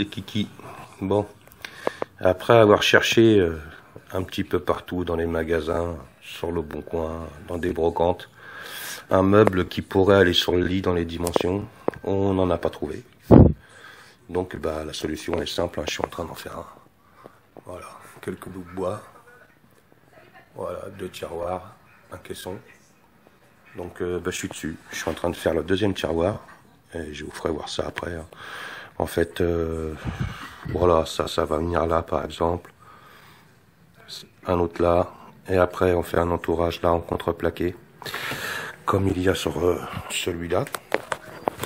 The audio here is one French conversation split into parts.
les kikis. Bon, après avoir cherché un petit peu partout dans les magasins, sur le Bon Coin, dans des brocantes, un meuble qui pourrait aller sur le lit dans les dimensions, on n'en a pas trouvé. Donc bah, la solution est simple, hein, je suis en train d'en faire un. Voilà, quelques bouts de bois, voilà, 2 tiroirs, un caisson. Donc bah, je suis dessus, je suis en train de faire le deuxième tiroir, et je vous ferai voir ça après. Hein. En fait, voilà, ça va venir là par exemple, un autre là, et après on fait un entourage là en contreplaqué, comme il y a sur celui-là,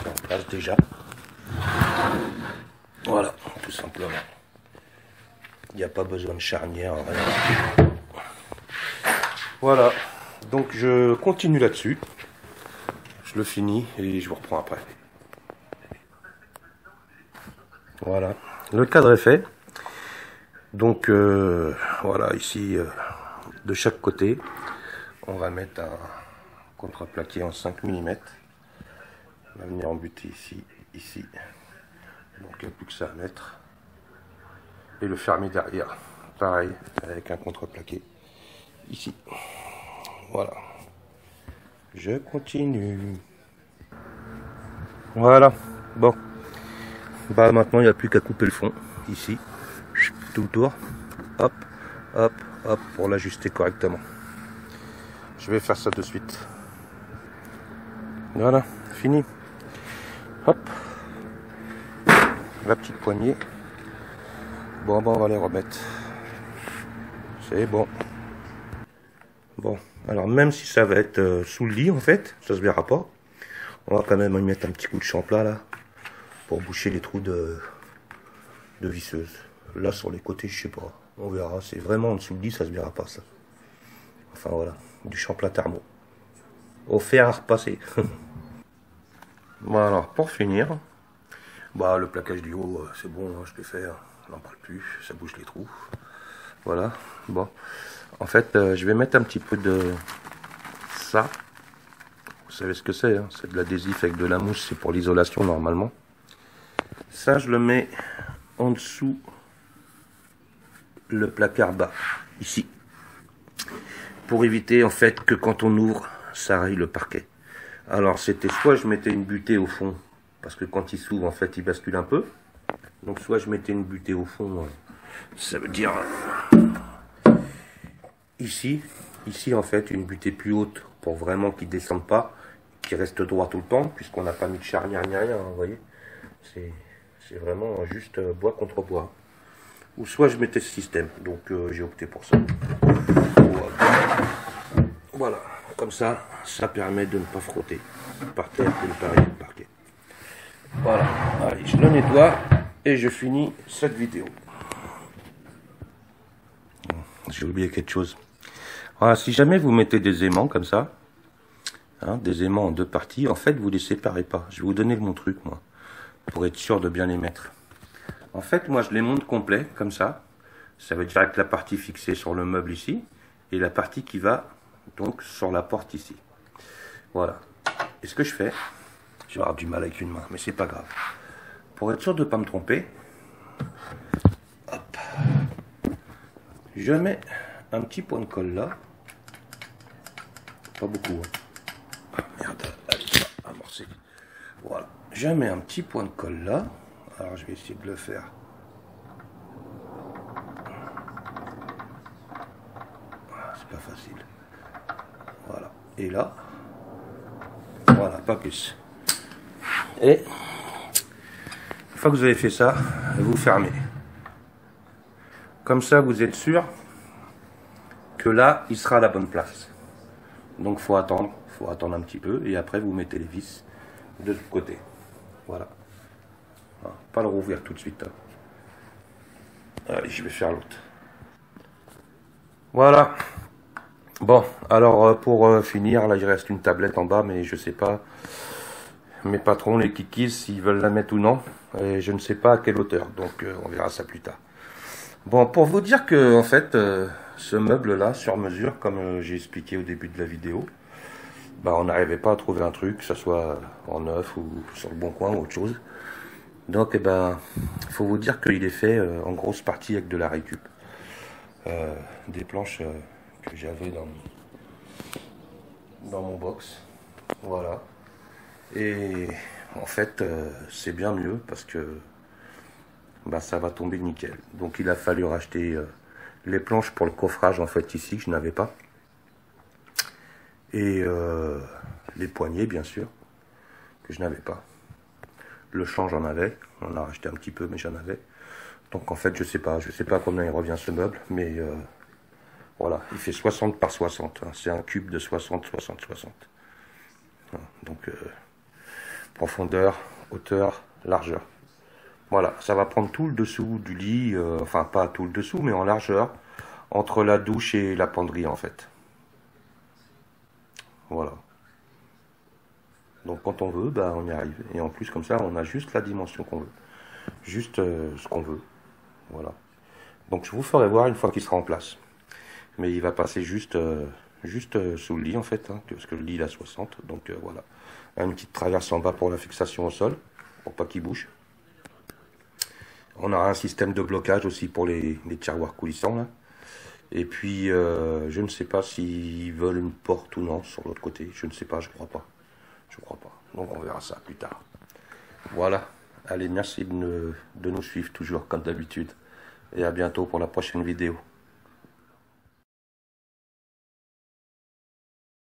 en place déjà. Voilà, tout simplement. Il n'y a pas besoin de charnière, rien. Voilà, donc je continue là-dessus, je le finis et je vous reprends après. Voilà, le cadre est fait. Donc voilà, ici, de chaque côté, on va mettre un contreplaqué en 5 mm. On va venir embuter ici. Donc il n'y a plus que ça à mettre. Et le fermer derrière, pareil, avec un contreplaqué, ici. Voilà. Je continue. Voilà, bon. Bah maintenant il n'y a plus qu'à couper le fond, ici. Tout le tour. Hop, hop, hop, pour l'ajuster correctement. Je vais faire ça de suite. Voilà, fini. Hop. La petite poignée. Bon, on va les remettre. C'est bon. Bon, alors même si ça va être sous le lit, en fait, ça se verra pas. On va quand même y mettre un petit coup de champlat, là, pour boucher les trous de visseuse. Là, sur les côtés, je sais pas. On verra. C'est vraiment en dessous le lit, ça se verra pas, ça. Enfin, voilà. Du champlat thermo. Au fer à repasser. Bon, alors, pour finir, bah, le plaquage du haut, c'est bon, hein, je peux faire. On n'en parle plus, ça bouge les trous. Voilà, bon. En fait, je vais mettre un petit peu de ça. Vous savez ce que c'est, hein? C'est de l'adhésif avec de la mousse, c'est pour l'isolation normalement. Ça, je le mets en dessous le placard bas, ici. Pour éviter, en fait, que quand on ouvre, ça raye le parquet. Alors, c'était soit je mettais une butée au fond, parce que quand il s'ouvre, en fait, il bascule un peu. Donc soit je mettais une butée au fond, ça veut dire ici en fait une butée plus haute pour vraiment qu'il ne descende pas, qu'il reste droit tout le temps, puisqu'on n'a pas mis de charnière ni rien, hein, vous voyez. C'est vraiment juste bois contre bois. Ou soit je mettais ce système, donc j'ai opté pour ça. Voilà, comme ça permet de ne pas frotter par terre, de ne pas rayer le parquet. Voilà, allez, je le nettoie. Et je finis cette vidéo. J'ai oublié quelque chose. Voilà, si jamais vous mettez des aimants comme ça, hein, des aimants en 2 parties, en fait, vous les séparez pas. Je vais vous donner mon truc, moi, pour être sûr de bien les mettre. En fait, moi, je les monte complets, comme ça. Ça veut dire avec la partie fixée sur le meuble ici, et la partie qui va, donc, sur la porte ici. Voilà. Et ce que je fais, je vais avoir du mal avec une main, mais c'est pas grave. Pour être sûr de ne pas me tromper, hop, je mets un petit point de colle là. Pas beaucoup. Hein. Ah merde, allez, amorcer. Voilà, je mets un petit point de colle là. Alors je vais essayer de le faire. C'est pas facile. Voilà, et là, voilà, pas plus. Et une fois que vous avez fait ça, vous fermez. Comme ça, vous êtes sûr que là, il sera à la bonne place. Donc, faut attendre un petit peu, et après, vous mettez les vis de ce côté. Voilà. Pas le rouvrir tout de suite. Hein. Allez, je vais faire l'autre. Voilà. Bon, alors, pour finir, là, il reste une tablette en bas, mais je sais pas. Mes patrons, les kikis, s'ils veulent la mettre ou non. Et je ne sais pas à quelle hauteur, donc on verra ça plus tard. Bon, pour vous dire que, en fait, ce meuble-là, sur mesure, comme j'ai expliqué au début de la vidéo, bah, on n'arrivait pas à trouver un truc, que ce soit en neuf ou sur le Bon Coin ou autre chose. Donc, eh ben, faut vous dire qu'il est fait en grosse partie avec de la récup. Des planches que j'avais dans mon box. Voilà. Et en fait, c'est bien mieux parce que bah, ça va tomber nickel. Donc, il a fallu racheter les planches pour le coffrage, en fait, ici, que je n'avais pas. Et les poignées, bien sûr, que je n'avais pas. Le champ, j'en avais. On a racheté un petit peu, mais j'en avais. Donc, en fait, je sais pas combien il revient ce meuble, mais voilà, il fait 60 par 60. Hein. C'est un cube de 60, 60, 60. Donc, profondeur, hauteur, largeur. Voilà, ça va prendre tout le dessous du lit, enfin pas tout le dessous, mais en largeur, entre la douche et la penderie en fait. Voilà. Donc quand on veut, bah, on y arrive. Et en plus comme ça, on a juste la dimension qu'on veut. Juste ce qu'on veut. Voilà. Donc je vous ferai voir une fois qu'il sera en place. Mais il va passer juste sous le lit en fait, hein, parce que le lit il a 60. Donc voilà. Une petite traverse en bas pour la fixation au sol, pour pas qu'il bouge. On aura un système de blocage aussi pour les tiroirs coulissants là. Et puis je ne sais pas s'ils veulent une porte ou non sur l'autre côté. Je ne sais pas, je crois pas. Je crois pas. Donc on verra ça plus tard. Voilà. Allez, merci de nous suivre toujours comme d'habitude. Et à bientôt pour la prochaine vidéo.